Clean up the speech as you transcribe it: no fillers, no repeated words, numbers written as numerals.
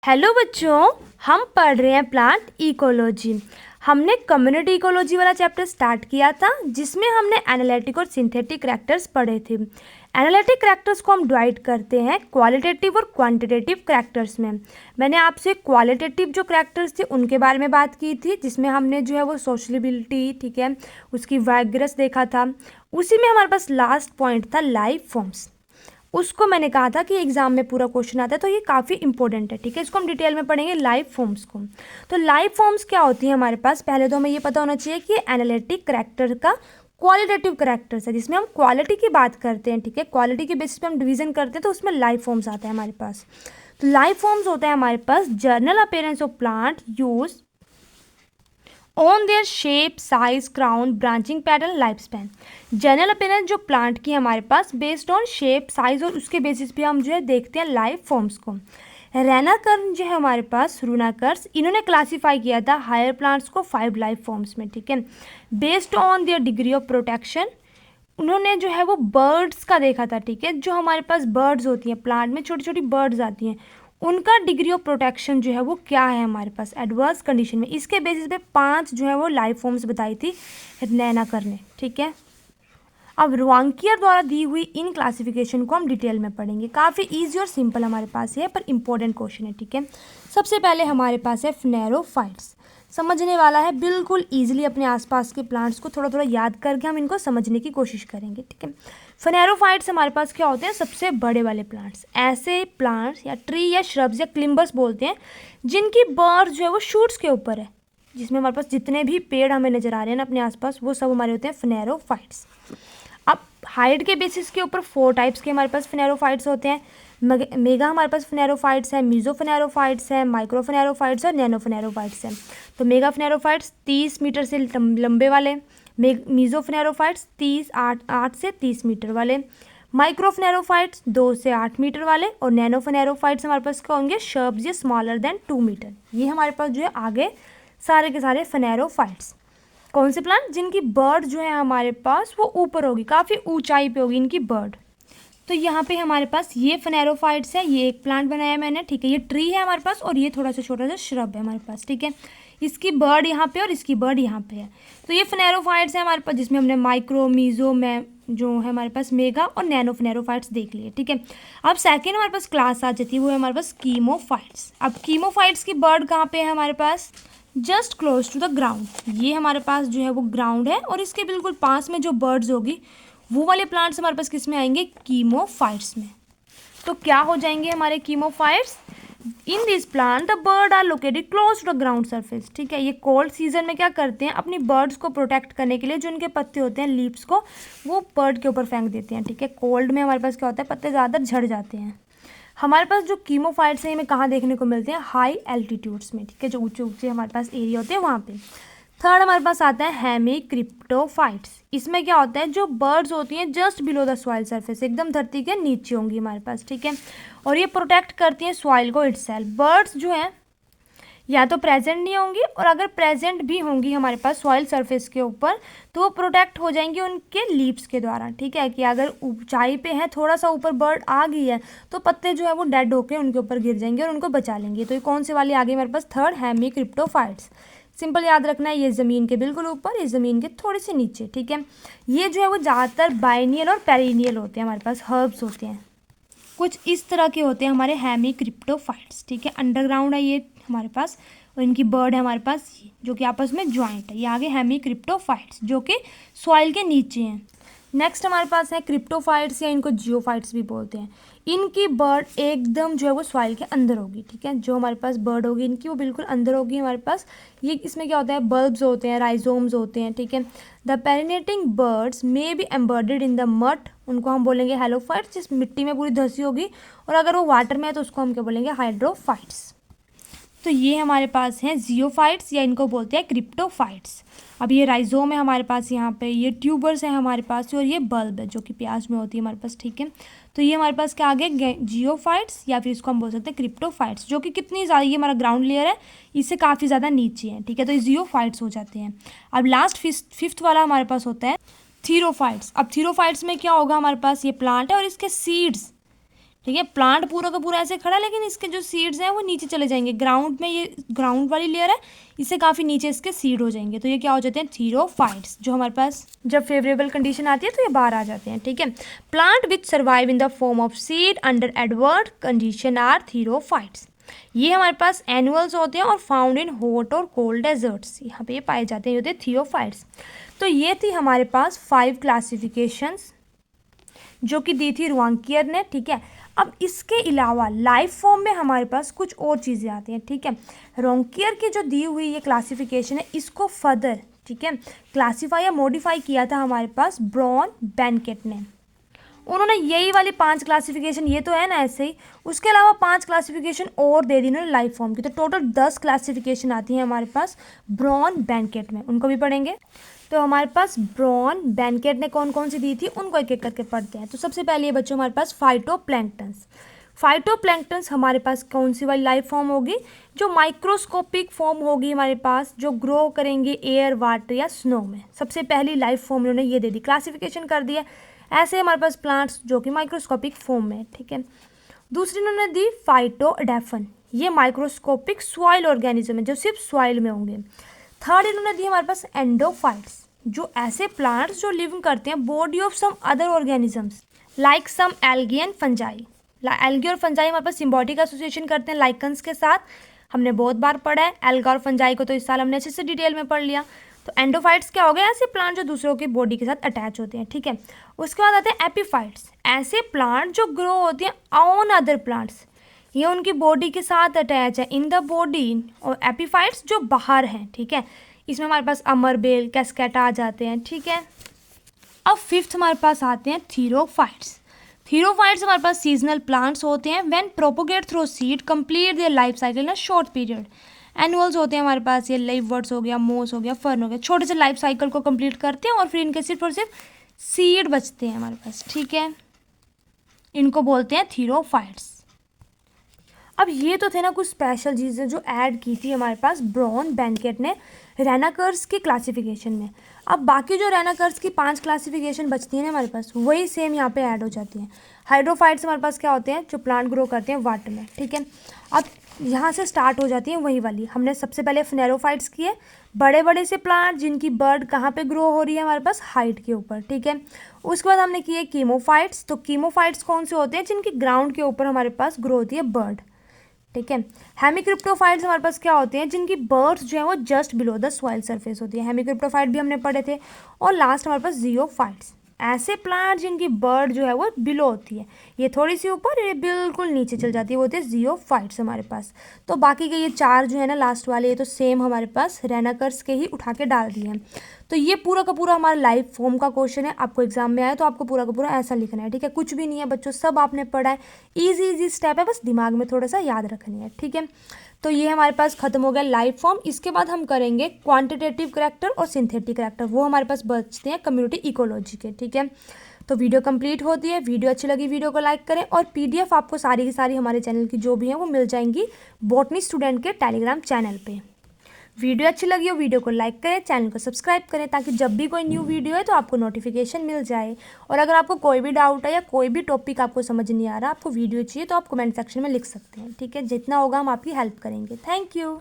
Hello बच्चों, हम पढ़ रहे हैं प्लांट इकोलॉजी। हमने कम्युनिटी इकोलॉजी वाला चैप्टर स्टार्ट किया था जिसमें हमने एनालिटिक और सिंथेटिक करैक्टर्स पढ़े थे। एनालिटिक करैक्टर्स को हम डिवाइड करते हैं क्वालिटेटिव और क्वांटिटेटिव करैक्टर्स में। मैंने आपसे क्वालिटेटिव जो करैक्टर्स थे उनके बारे में बात की थी, जिसमें हमने जो है वो सोशलिबिलिटी, ठीक है, उसकी वाइग्रेस देखा था। उसी में हमारे पास लास्ट पॉइंट था लाइफ फॉर्म्स। उसको मैंने कहा था कि एग्जाम में पूरा क्वेश्चन आता है, तो ये काफ़ी इंपॉर्टेंट है, ठीक है। इसको हम डिटेल में पढ़ेंगे लाइफ फॉर्म्स को। तो लाइफ फॉर्म्स क्या होती है हमारे पास, पहले तो हमें ये पता होना चाहिए कि एनालिटिक करैक्टर का क्वालिटेटिव करैक्टर्स है, जिसमें हम क्वालिटी की बात करते हैं, ठीक है। क्वालिटी के बेसिस पे हम डिवीजन करते हैं, तो उसमें लाइफ फॉर्म्स आता है हमारे पास। तो लाइफ फॉर्म्स होता है हमारे पास journal appearance of plant use on their shape, size, crown, branching pattern, life span. General appearance जो प्लांट की हमारे पास बेस्ड ऑन शेप, साइज और उसके बेसिस पे हम जो है देखते हैं लाइफ फॉर्म्स को। रेनाकर्न जो है हमारे पास, रूनाकर्स, इन्होंने क्लासीफाई किया था हायर प्लांट्स को 5 लाइफ फॉर्म्स में, ठीक है। Based on their degree of protection, उन्होंने जो है वो बर्ड्स का देखा था, ठीक है। जो हमारे पास बर्ड्स होती हैं प्लांट में, छोटी छोटी बर्ड्स आती हैं, उनका डिग्री ऑफ प्रोटेक्शन जो है वो क्या है हमारे पास एडवर्स कंडीशन में। इसके बेसिस पे 5 जो है वो लाइफ फॉर्म्स बताई थी रेनाकर ने, ठीक है। अब रुआंकियर द्वारा दी हुई इन क्लासिफिकेशन को हम डिटेल में पढ़ेंगे। काफ़ी इजी और सिंपल हमारे पास है, पर इंपॉर्टेंट क्वेश्चन है, ठीक है। सबसे पहले हमारे पास है फ्नेरोफाइट्स। समझने वाला है, बिल्कुल ईजिली अपने आसपास के प्लांट्स को थोड़ा थोड़ा याद करके हम इनको समझने की कोशिश करेंगे, ठीक है। फ्नेरोफाइट्स हमारे पास क्या होते हैं, सबसे बड़े वाले प्लांट्स, ऐसे प्लांट्स या ट्री या श्रब्स या क्लिम्बर्स बोलते हैं जिनकी बर्ड जो है वो शूट्स के ऊपर है, जिसमें हमारे पास जितने भी पेड़ हमें नजर आ रहे हैं ना अपने आसपास, वो सब हमारे होते हैं फ्नेरोफाइट्स। अब हाइट के बेसिस के ऊपर 4 टाइप्स के हमारे पास फ्नेरोफाइट्स होते हैं। मेगा हमारे पास फ्नेरोफाइट्स है, मीजो फ्नेरोफाइट्स है, माइक्रो फ्नेरोफाइट्स और नैनो फ्नेरोफाइट्स है। तो मेगा फ्नेरोफाइट्स 30 मीटर से लंबे वाले, मीजो फ्नेरोफाइट्स 8 से 30 मीटर वाले, माइक्रो फ्नेरोफाइट्स 2 से 8 मीटर वाले, और नैनो फ्नेरोफाइट्स हमारे पास क्या होंगे, शर्ब्स ये स्मॉलर देन 2 मीटर। ये हमारे पास जो है आगे सारे के सारे फ्नेरोफाइट्स। कौन से प्लांट, जिनकी बर्ड जो है हमारे पास वो ऊपर होगी, काफ़ी ऊंचाई पे होगी इनकी बर्ड। तो यहाँ पे हमारे पास ये फ्नेरोफाइट्स है, ये एक प्लांट बनाया मैंने, ठीक है। ये ट्री है हमारे पास और ये थोड़ा सा छोटा सा श्रब है हमारे पास, ठीक है। इसकी बर्ड यहाँ पे और इसकी बर्ड यहाँ पे है। तो ये फ्नेरोफाइट्स है हमारे पास, जिसमें हमने माइक्रो, मीजो में जो है हमारे पास मेगा और नैनो फ्नेरोफाइट्स देख लिए, ठीक है। अब सेकेंड हमारे पास क्लास आ जाती है, वो है हमारे पास कीमोफाइट्स। अब कीमोफाइट्स की बर्ड कहाँ पे है हमारे पास, just close to the ground. ये हमारे पास जो है वो ग्राउंड है और इसके बिल्कुल पास में जो बर्ड्स होगी वो वाले प्लांट्स हमारे पास किस में आएंगे, कीमोफाइट्स में। तो क्या हो जाएंगे हमारे chamaephytes, in this plant the bud are located close to the ground surface, ठीक है। ये कोल्ड सीजन में क्या करते हैं, अपनी बर्ड्स को प्रोटेक्ट करने के लिए जो उनके पत्ते होते हैं, लीव्स को, वो बर्ड के ऊपर फेंक देते हैं, ठीक है। कोल्ड में हमारे पास क्या होता है, पत्ते ज़्यादा झड़ जाते हैं। हमारे पास जो कीमोफाइट्स हैं हमें कहाँ देखने को मिलते हैं, हाई एल्टीट्यूड्स में, ठीक है, जो ऊंचे ऊंचे हमारे पास एरिया होते हैं वहाँ पे। थर्ड हमारे पास आता है हेमिक्रिप्टोफाइट्स। इसमें क्या होता है, जो बर्ड्स होती हैं just below the soil surface, एकदम धरती के नीचे होंगी हमारे पास, ठीक है। और ये प्रोटेक्ट करती हैं सॉइल को इटसेल्फ। बर्ड्स जो है या तो प्रेजेंट नहीं होंगी, और अगर प्रेजेंट भी होंगी हमारे पास सॉइल सरफेस के ऊपर, तो वो प्रोटेक्ट हो जाएंगी उनके लीव्स के द्वारा, ठीक है। कि अगर ऊंचाई पे है, थोड़ा सा ऊपर बर्ड आ गई है, तो पत्ते जो है वो डेड होकर उनके ऊपर गिर जाएंगे और उनको बचा लेंगे। तो ये कौन से वाली आ गई हमारे पास, थर्ड हेमिक्रिप्टोफाइट्स। सिंपल याद रखना है, ये ज़मीन के बिल्कुल ऊपर, ये ज़मीन के थोड़े से नीचे, ठीक है। ये जो है वो ज़्यादातर बाइनियल और पेरिनियल होते हैं, हमारे पास हर्ब्स होते हैं, कुछ इस तरह के होते हैं हमारे हेमिक्रिप्टोफाइट्स, ठीक है। अंडरग्राउंड है ये हमारे पास, और इनकी बर्ड है हमारे पास ये, जो कि आपस में ज्वाइंट है। ये आगे हेमिक्रिप्टोफाइट्स जो कि सॉइल के नीचे हैं। नेक्स्ट हमारे पास है क्रिप्टोफाइट्स, या इनको जियोफाइट्स भी बोलते हैं। इनकी बर्ड एकदम जो है वो सॉइल के अंदर होगी, ठीक है। जो हमारे पास बर्ड होगी इनकी, वो बिल्कुल अंदर होगी हमारे पास। ये इसमें क्या होता है, बल्ब्स होते हैं, राइजोम्स होते हैं, ठीक है। The perennating buds may be embedded in the mud, उनको हम बोलेंगे हेलोफाइट्स, जिस मिट्टी में पूरी धसी होगी। और अगर वो वाटर में है तो उसको हम क्या बोलेंगे, हाइड्रोफाइट्स। तो ये हमारे पास हैं जियोफाइट्स, या इनको बोलते हैं क्रिप्टोफाइट्स। अब ये राइजोम है हमारे पास, यहाँ पे ये ट्यूबर्स है हमारे पास, और ये बल्ब है जो कि प्याज में होती है हमारे पास, ठीक है। तो ये हमारे पास क्या आ गए, जियोफाइट्स, या फिर इसको हम बोल सकते हैं क्रिप्टोफाइट्स, जो कि कितनी ज़्यादा, ये हमारा ग्राउंड लेयर है, इससे काफ़ी ज़्यादा नीचे है, ठीक है। तो ये जियोफाइट्स हो जाते हैं। अब लास्ट फिफ्थ वाला हमारे पास होता है थीरोफाइट्स। अब थीरोफाइट्स में क्या होगा, हमारे पास ये प्लांट है और इसके सीड्स ठीक है। प्लांट पूरा का पूरा ऐसे खड़ा है, लेकिन इसके जो सीड्स हैं वो नीचे चले जाएंगे ग्राउंड में। ये ग्राउंड वाली लेयर है, इससे काफ़ी नीचे इसके सीड हो जाएंगे, तो ये क्या हो जाते हैं, थीरोफाइट्स। जो हमारे पास जब फेवरेबल कंडीशन आती है तो ये बाहर आ जाते हैं। ठीक है। Plant which survive in the form of seed under adverse condition are therophytes. ये हमारे पास एनुअल्स होते हैं और फाउंड इन हॉट और कोल्ड डेजर्ट्स, यहाँ पे ये पाए जाते हैं, ये होते हैं थियोफाइट्स। तो ये थी हमारे पास 5 क्लासिफिकेशंस जो कि दी थी रुआंकियर ने। ठीक है। अब इसके अलावा लाइफ फॉर्म में हमारे पास कुछ और चीज़ें आती हैं। ठीक है। रोंकियर की जो दी हुई ये क्लासिफिकेशन है, इसको फर्दर, ठीक है, क्लासीफाई या मॉडिफाई किया था हमारे पास ब्रॉन बेनकेट ने। उन्होंने यही वाली 5 क्लासिफिकेशन, ये तो है ना ऐसे ही, उसके अलावा 5 क्लासिफिकेशन और दे दी उन्होंने लाइफ फॉर्म की। तो टोटल 10 क्लासिफिकेशन आती हैं हमारे पास ब्रॉन बेनकेट में, उनको भी पढ़ेंगे। तो हमारे पास ब्रॉन बेनकेट ने कौन कौन सी दी थी उनको एक एक करके पढ़ते हैं। तो सबसे पहले ये बच्चों हमारे पास फाइटोप्लैंक्टन्स। फाइटोप्लैंक्टन्स हमारे पास कौन सी वाली लाइफ फॉर्म होगी, जो माइक्रोस्कोपिक फॉर्म होगी हमारे पास, जो ग्रो करेंगे एयर, वाटर या स्नो में। सबसे पहली लाइफ फॉर्म उन्होंने ये दे दी, क्लासिफिकेशन कर दिया। ऐसे हमारे पास प्लांट्स जो कि माइक्रोस्कोपिक फॉर्म में, ठीक है। दूसरी उन्होंने दी फाइटोडेफन, ये माइक्रोस्कोपिक सॉइल ऑर्गेनिज्म है जो सिर्फ सॉइल में होंगे। थर्ड इन्होंने दी हमारे पास एंडोफाइट्स, जो ऐसे प्लांट्स जो लिव करते हैं body of some other organisms like some algae and fungi. Algae और फंजाई हमारे पास सिम्बायोटिक एसोसिएशन करते हैं लाइकन्स के साथ, हमने बहुत बार पढ़ा है। एल्गा और फंजाई को तो इस साल हमने अच्छे से डिटेल में पढ़ लिया। तो एंडोफाइट्स क्या हो गए, ऐसे प्लांट जो दूसरों की बॉडी के साथ अटैच होते हैं। ठीक है। उसके बाद आते हैं एपीफाइट्स, ऐसे प्लांट जो ग्रो होते हैं ऑन अदर प्लांट्स, ये उनकी बॉडी के साथ अटैच है इन द बॉडी। और एपीफाइट्स जो बाहर हैं, ठीक है, इसमें हमारे पास अमरबेल, कैस्केटा आ जाते हैं। ठीक है। अब फिफ्थ हमारे पास आते हैं थीरोफाइट्स। थीरोफाइट्स हमारे पास सीजनल प्लांट्स होते हैं when propagate through seed complete their life cycle in a short period. Annuals होते हैं हमारे पास, ये लीववर्ड्स हो गया, मोस हो गया, फर्न हो गया, छोटे से लाइफ साइकिल को कंप्लीट करते हैं और फिर इनके सिर्फ और सिर्फ सीड बचते हैं हमारे पास। ठीक है। इनको बोलते हैं थीरोफाइट्स। अब ये तो थे ना कुछ स्पेशल चीज़ें जो ऐड की थी हमारे पास ब्रॉन बेनकेट ने रेनाकर्स की क्लासिफिकेशन में। अब बाकी जो रेनाकर्स की 5 क्लासिफिकेशन बचती हैं ना हमारे पास, वही सेम यहाँ पे ऐड हो जाती हैं। हाइड्रोफाइट्स हमारे पास क्या होते हैं, जो प्लांट ग्रो करते हैं वाटर में। ठीक है। अब यहाँ से स्टार्ट हो जाती हैं वही वाली, हमने सबसे पहले फ्नेरोफाइट्स किए, बड़े बड़े से प्लांट जिनकी बर्ड कहाँ पे ग्रो हो रही है हमारे पास, हाइट के ऊपर। ठीक है। उसके बाद हमने किए कीमोफाइट्स। तो कीमोफाइट्स कौन से होते हैं, जिनकी ग्राउंड के ऊपर हमारे पास ग्रो होती है बर्ड। ठीक है। हेमिक्रिप्टोफाइट्स हमारे पास क्या होते हैं, जिनकी बर्ड्स जो है वो just below the soil surface होती है। हेमिक्रिप्टोफाइट भी हमने पढ़े थे। और लास्ट हमारे पास जियोफाइट्स, ऐसे प्लांट जिनकी बर्ड जो है वो बिलो होती है, ये थोड़ी सी ऊपर, ये बिल्कुल नीचे चल जाती है, वो होते हैं जियोफाइट्स हमारे पास। तो बाकी के ये 4 जो है ना लास्ट वाले, ये तो सेम हमारे पास रेनाकर्स के ही उठा के डाल दिए हैं। तो ये पूरा का पूरा हमारा लाइफ फॉर्म का क्वेश्चन है, आपको एग्जाम में आए तो आपको पूरा का पूरा ऐसा लिखना है। ठीक है। कुछ भी नहीं है बच्चों, सब आपने पढ़ा है, इजी स्टेप है, बस दिमाग में थोड़ा सा याद रखनी है। ठीक है। तो ये हमारे पास खत्म हो गया लाइफ फॉर्म। इसके बाद हम करेंगे क्वांटिटेटिव करैक्टर और सिंथेटिक करैक्टर, वो हमारे पास बचते हैं कम्युनिटी इकोलॉजी के। ठीक है। तो वीडियो कंप्लीट होती है। वीडियो अच्छी लगी वीडियो को लाइक करें, और पीडीएफ आपको सारी की सारी हमारे चैनल की जो भी हैं वो मिल जाएंगी बॉटनी स्टूडेंट के टेलीग्राम चैनल पे। वीडियो अच्छी लगी हो वीडियो को लाइक करें, चैनल को सब्सक्राइब करें, ताकि जब भी कोई न्यू वीडियो है तो आपको नोटिफिकेशन मिल जाए। और अगर आपको कोई भी डाउट है या कोई भी टॉपिक आपको समझ नहीं आ रहा, आपको वीडियो चाहिए, तो आप कमेंट सेक्शन में लिख सकते हैं। ठीक है। जितना होगा हम आपकी हेल्प करेंगे। Thank you.